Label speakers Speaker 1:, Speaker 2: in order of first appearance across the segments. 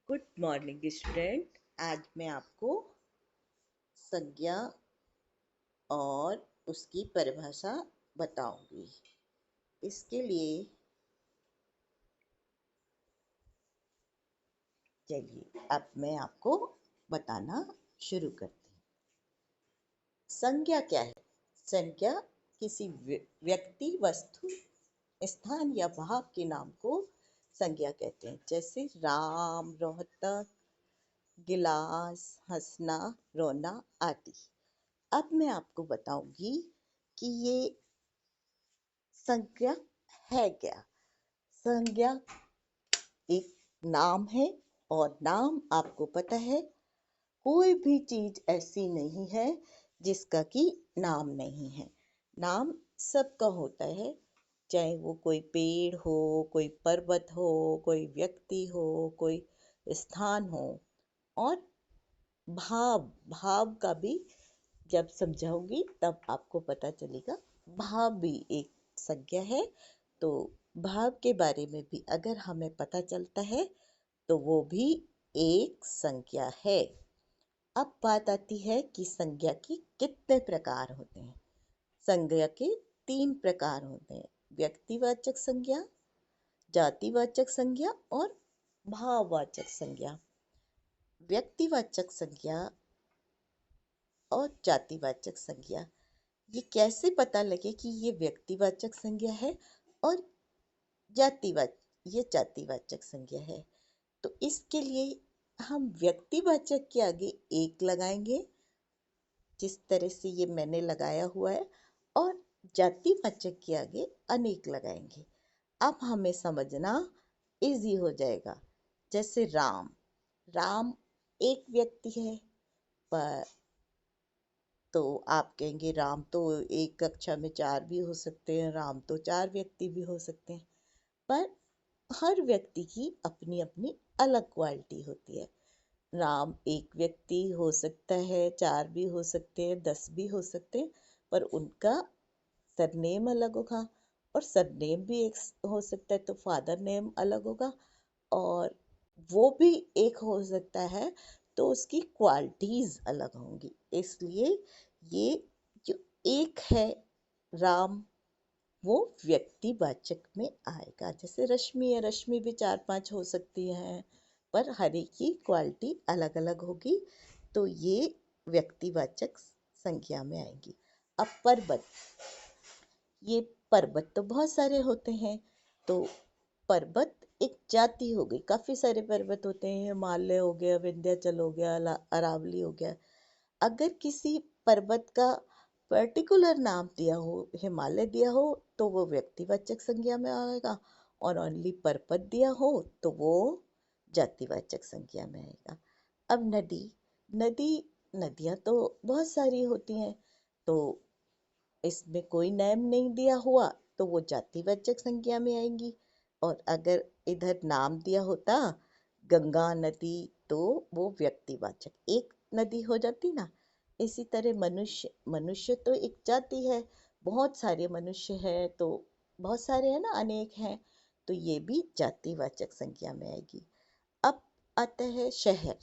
Speaker 1: Good morning student. आज मैं आपको संज्ञा और उसकी परिभाषा बताऊंगी। इसके लिए चलिए अब मैं आपको बताना शुरू करती हूँ। संज्ञा क्या है? संज्ञा किसी व्यक्ति, वस्तु, स्थान या भाव के नाम को संज्ञा कहते हैं। जैसे राम, रोहतक, गिलास, हंसना, रोना आदि। अब मैं आपको बताऊंगी कि ये संज्ञा है क्या। संज्ञा एक नाम है, और नाम आपको पता है कोई भी चीज ऐसी नहीं है जिसका कि नाम नहीं है। नाम सबका होता है, चाहे वो कोई पेड़ हो, कोई पर्वत हो, कोई व्यक्ति हो, कोई स्थान हो। और भाव भाव का भी जब समझाऊंगी तब आपको पता चलेगा। भाव भी एक संज्ञा है। तो भाव के बारे में भी अगर हमें पता चलता है तो वो भी एक संज्ञा है। अब बात आती है कि संज्ञा के कितने प्रकार होते हैं। संज्ञा के 3 प्रकार होते हैं: व्यक्तिवाचक संज्ञा, जातिवाचक संज्ञा और भाववाचक संज्ञा। व्यक्तिवाचक संज्ञा और जातिवाचक संज्ञा, ये कैसे पता लगे कि ये व्यक्तिवाचक संज्ञा है और ये जातिवाचक संज्ञा है? तो इसके लिए हम व्यक्तिवाचक के आगे एक लगाएंगे, जिस तरह से ये मैंने लगाया हुआ है, और जातिवाचक के आगे अनेक लगाएंगे। अब हमें समझना इजी हो जाएगा। जैसे राम, राम एक व्यक्ति है, पर तो आप कहेंगे राम तो एक कक्षा में 4 भी हो सकते हैं, राम तो 4 व्यक्ति भी हो सकते हैं। पर हर व्यक्ति की अपनी अपनी अलग क्वालिटी होती है। राम एक व्यक्ति हो सकता है, 4 भी हो सकते हैं, 10 भी हो सकते हैं, पर उनका सरनेम अलग होगा। और सरनेम भी एक हो सकता है तो फादर नेम अलग होगा, और वो भी एक हो सकता है तो उसकी क्वालिटीज अलग होंगी। इसलिए ये जो एक है राम, वो व्यक्तिवाचक में आएगा। जैसे रश्मि है, रश्मि भी 4-5 हो सकती हैं, पर हर एक की क्वालिटी अलग अलग होगी, तो ये व्यक्तिवाचक संज्ञा में आएगी। अब पर्वत, ये पर्वत तो बहुत सारे होते हैं, तो पर्वत एक जाति हो गई। काफी सारे पर्वत होते हैं, हिमालय हो गया, विंध्याचल हो गया, अरावली हो गया। अगर किसी पर्वत का पर्टिकुलर नाम दिया हो, हिमालय दिया हो, तो वो व्यक्तिवाचक संज्ञा में आएगा, और ओनली पर्वत दिया हो तो वो जातिवाचक संज्ञा में आएगा। अब नदी, नदी नदियां तो बहुत सारी होती हैं, तो इसमें कोई नाम नहीं दिया हुआ तो वो जातिवाचक संज्ञा में आएंगी। और अगर इधर नाम दिया होता गंगा नदी, तो वो व्यक्तिवाचक एक नदी हो जाती ना। इसी तरह मनुष्य, मनुष्य तो एक जाति है, बहुत सारे मनुष्य हैं, तो बहुत सारे हैं ना, अनेक हैं, तो ये भी जातिवाचक संज्ञा में आएगी। अब आता है शहर,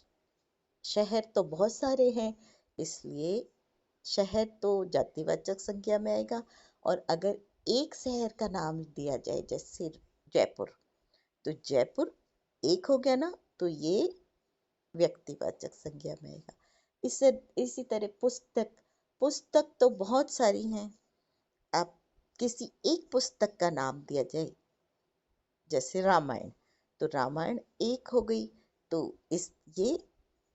Speaker 1: शहर तो बहुत सारे हैं, इसलिए शहर तो जातिवाचक संज्ञा में आएगा। और अगर एक शहर का नाम दिया जाए, जैसे जयपुर, तो जयपुर एक हो गया ना, तो ये व्यक्तिवाचक संज्ञा में आएगा। इससे इसी तरह पुस्तक, पुस्तक तो बहुत सारी हैं। अब किसी एक पुस्तक का नाम दिया जाए, जैसे रामायण, तो रामायण एक हो गई, तो इस ये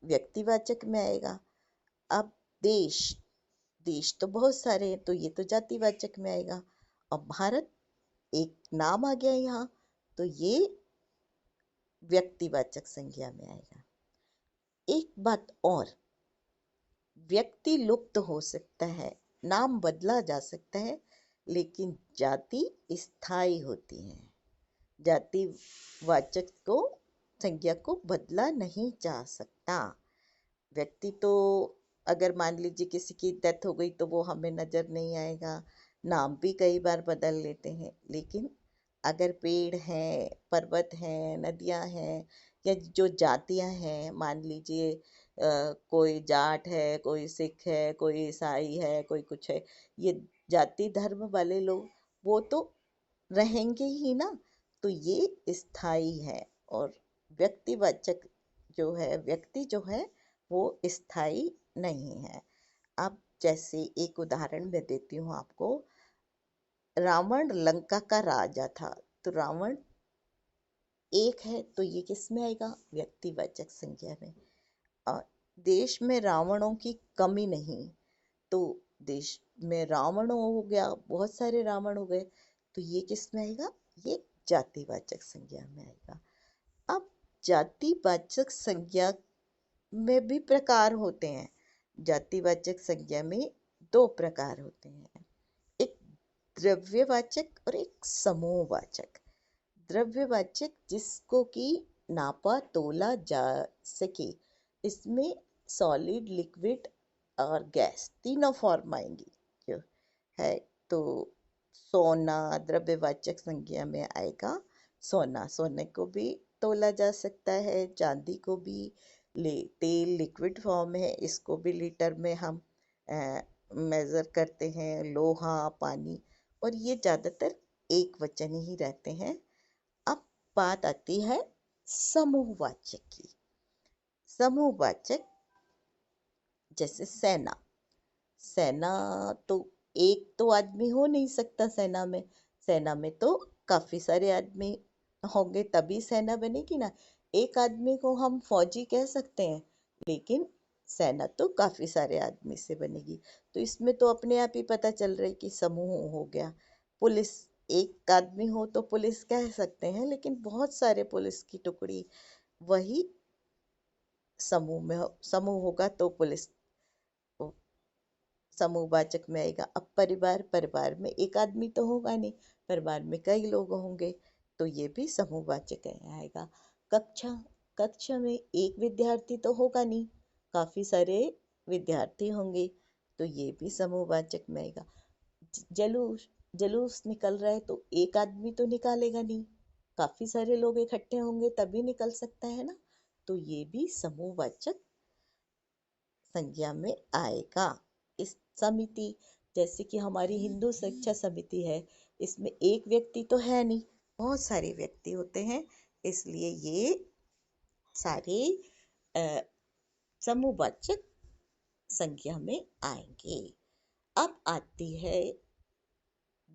Speaker 1: व्यक्तिवाचक में आएगा। अब देश, देश तो बहुत सारे हैं, तो ये तो जातिवाचक में आएगा। और भारत एक नाम आ गया यहाँ, तो ये व्यक्तिवाचक संज्ञा में आएगा। एक बात और, व्यक्ति लुप्त हो सकता है, नाम बदला जा सकता है, लेकिन जाति स्थायी होती है। जातिवाचक को, संज्ञा को बदला नहीं जा सकता। व्यक्ति तो अगर मान लीजिए किसी की डेथ हो गई तो वो हमें नजर नहीं आएगा, नाम भी कई बार बदल लेते हैं, लेकिन अगर पेड़ हैं, पर्वत हैं, नदियां हैं, या जो जातियां हैं, मान लीजिए कोई जाट है, कोई सिख है, कोई ईसाई है, कोई कुछ है, ये जाति धर्म वाले लोग वो तो रहेंगे ही ना। तो ये स्थायी है। और व्यक्तिवाचक जो है, व्यक्ति जो है वो स्थायी नहीं है। अब जैसे एक उदाहरण मैं देती हूँ आपको। रावण लंका का राजा था। तो रावण एक है, तो ये किस में आएगा? व्यक्तिवाचक संज्ञा में। और देश में रावणों की कमी नहीं, तो देश में रावण हो गया, बहुत सारे रावण हो गए, तो ये किस में आएगा? ये जातिवाचक संज्ञा में आएगा। अब जातिवाचक संज्ञा में भी प्रकार होते हैं। जातिवाचक संज्ञा में दो प्रकार होते हैं, एक द्रव्यवाचक और एक समूहवाचक। द्रव्यवाचक जिसको कि नापा तोला जा सके, इसमें सॉलिड, लिक्विड और गैस तीनों फॉर्म आएंगी जो है। तो सोना द्रव्यवाचक संज्ञा में आएगा। सोना, सोने को भी तोला जा सकता है, चांदी को भी। तेल लिक्विड फॉर्म है, इसको भी लीटर में हम मेजर करते हैं। लोहा, पानी, और ये ज़्यादातर एक वचन ही रहते हैं। अब बात आती है समूहवाचक की। समूहवाचक जैसे सेना। सेना तो एक तो आदमी हो नहीं सकता सेना में। सेना में तो काफी सारे आदमी होंगे तभी सेना बनेगी ना। एक आदमी को हम फौजी कह सकते हैं, लेकिन सेना तो काफी सारे आदमी से बनेगी। तो इसमें तो अपने आप ही पता चल रहा है कि समूह हो गया। पुलिस, एक आदमी हो तो पुलिस कह सकते हैं, लेकिन बहुत सारे पुलिस की टुकड़ी, वही समूह में समूह होगा तो पुलिस समूहवाचक में आएगा। अब परिवार, परिवार में एक आदमी तो होगा नहीं, परिवार में कई लोग होंगे, तो ये भी समूहवाचक में आएगा। कक्षा, कक्षा में एक विद्यार्थी तो होगा नहीं, काफी सारे विद्यार्थी होंगे, तो ये भी समूहवाचक में आएगा। जलूस, जलूस निकल रहा है तो एक आदमी तो निकालेगा नहीं, काफी सारे लोग इकट्ठे होंगे तभी निकल सकता है ना। तो ये भी समूहवाचक संज्ञा में आएगा। इस समिति, जैसे कि हमारी हिंदू शिक्षा समिति है, इसमें एक व्यक्ति तो है नहीं, बहुत सारे व्यक्ति होते हैं, इसलिए ये सारे अ, समूहवाचक संज्ञा में आएंगे। अब आती है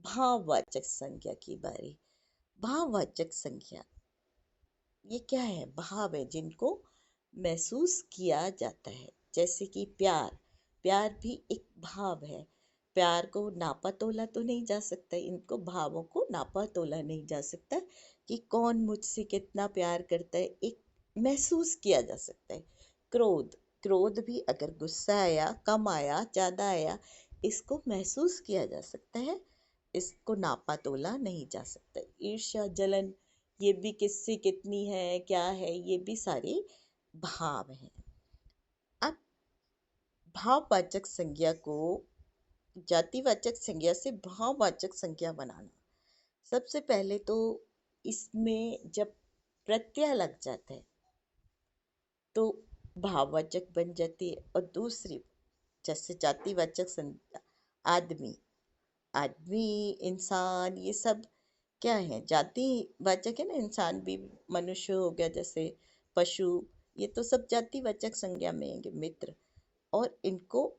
Speaker 1: भाववाचक संज्ञा की बारी। भाववाचक संज्ञा ये क्या है? भाव है जिनको महसूस किया जाता है, जैसे कि प्यार। प्यार भी एक भाव है। प्यार को नापा तोला तो नहीं जा सकता, इनको भावों को नापा तोला नहीं जा सकता कि कौन मुझसे कितना प्यार करता है, एक महसूस किया जा सकता है। क्रोध, क्रोध भी अगर गुस्सा आया, कम आया, ज्यादा आया, इसको महसूस किया जा सकता है, इसको नापा तोला नहीं जा सकता। ईर्ष्या, जलन, ये भी किससे कितनी है, क्या है, ये भी सारे भाव हैं। अब भाववाचक संज्ञा को जातिवाचक संज्ञा से भाववाचक संज्ञा बनाना। सबसे पहले तो इसमें जब प्रत्यय लग जाता है तो भाववाचक बन जाती है। और दूसरी, जैसे जातिवाचक संज्ञा, आदमी, आदमी, इंसान, ये सब क्या है? जातिवाचक है ना। इंसान भी मनुष्य हो गया, जैसे पशु, ये तो सब जातिवाचक संज्ञा में आएंगे। मित्र, और इनको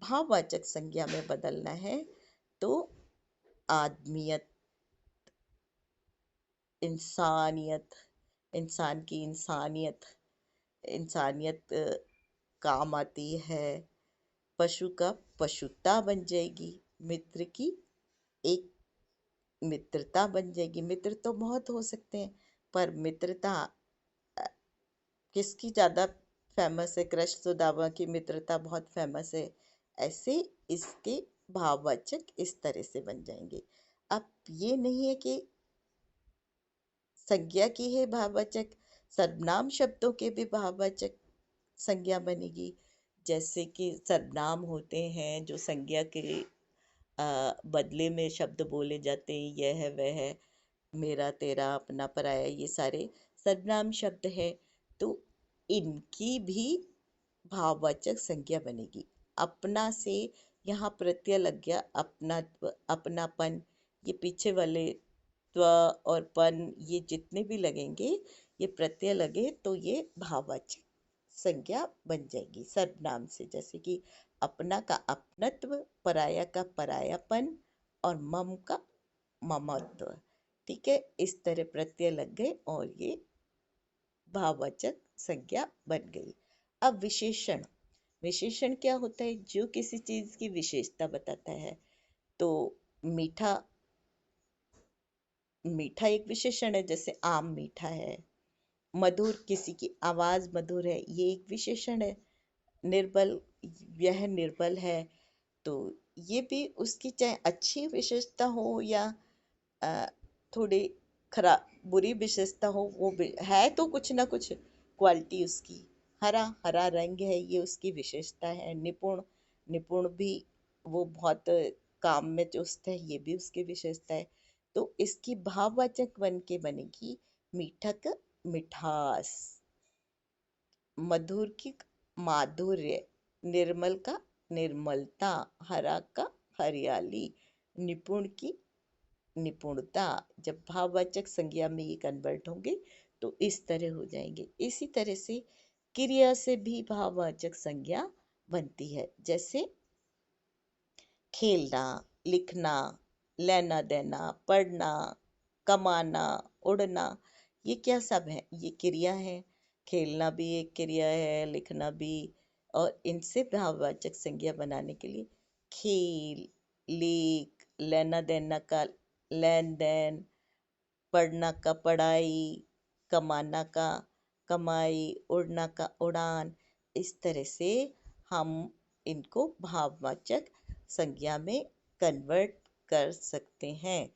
Speaker 1: भाववाचक संज्ञा में बदलना है तो आदमियत, इंसानियत, इंसान की इंसानियत, इंसानियत काम आती है। पशु का पशुता बन जाएगी। मित्र की एक मित्रता बन जाएगी। मित्र तो बहुत हो सकते हैं, पर मित्रता अ, किसकी ज्यादा फेमस है? कृष्ण सुदामा की मित्रता बहुत फेमस है। ऐसे इसके भाववाचक इस तरह से बन जाएंगे। अब ये नहीं है कि संज्ञा की है भाववाचक, सर्वनाम शब्दों के भी भाववाचक संज्ञा बनेगी। जैसे कि सर्वनाम होते हैं जो संज्ञा के बदले में शब्द बोले जाते हैं, यह है वह है, मेरा, तेरा, अपना, पराया, ये सारे सर्वनाम शब्द है। तो इनकी भी भाववाचक संज्ञा बनेगी। अपना से यहाँ प्रत्यय लग गया, अपनात्व, अपनापन, ये पीछे वाले त्व और पन, ये जितने भी लगेंगे, ये प्रत्यय लगे तो ये भाववाचक संज्ञा बन जाएगी सर्वनाम से। जैसे कि अपना का अपनत्व, पराया का परायापन और मम का ममत्व। ठीक है, इस तरह प्रत्यय लग गए और ये भाववाचक संज्ञा बन गई। अब विशेषण। विशेषण क्या होता है? जो किसी चीज की विशेषता बताता है। तो मीठा, मीठा एक विशेषण है, जैसे आम मीठा है। मधुर, किसी की आवाज मधुर है, ये एक विशेषण है। निर्बल, यह निर्बल है। तो ये भी उसकी चाहे अच्छी विशेषता हो या अ, थोड़ी खराब बुरी विशेषता हो, वो भी है तो कुछ ना कुछ क्वालिटी उसकी। हरा, हरा रंग है, ये उसकी विशेषता है। निपुण, निपुण भी, वो बहुत काम में चुस्त है, ये भी उसकी विशेषता है। तो इसकी भाववाचक बन के बनेगी मीठक, मिठास। मधुर की माधुर्य, निर्मल का निर्मलता, हरा का हरियाली, निपुण की निपुणता। जब भाववाचक संज्ञा में ये कन्वर्ट होंगे तो इस तरह हो जाएंगे। इसी तरह से क्रिया से भी भाववाचक संज्ञा बनती है। जैसे खेलना, लिखना, लेना देना, पढ़ना, कमाना, उड़ना, ये क्या सब है? ये क्रिया है। खेलना भी एक क्रिया है, लिखना भी। और इनसे भाववाचक संज्ञा बनाने के लिए खेल, लेख, लेना देना का लेन देन, पढ़ना का पढ़ाई, कमाना का कमाई, उड़ना का उड़ान। इस तरह से हम इनको भाववाचक संज्ञा में कन्वर्ट कर सकते हैं।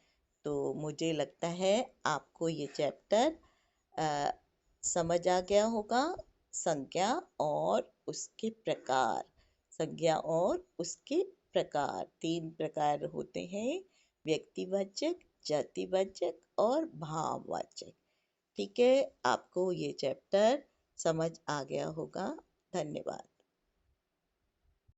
Speaker 1: तो मुझे लगता है आपको ये चैप्टर अ, समझ आ गया होगा। संज्ञा और उसके प्रकार, संज्ञा और उसके प्रकार, तीन प्रकार होते हैं: व्यक्तिवाचक, जातिवाचक और भाववाचक। ठीक है, आपको ये चैप्टर समझ आ गया होगा। धन्यवाद।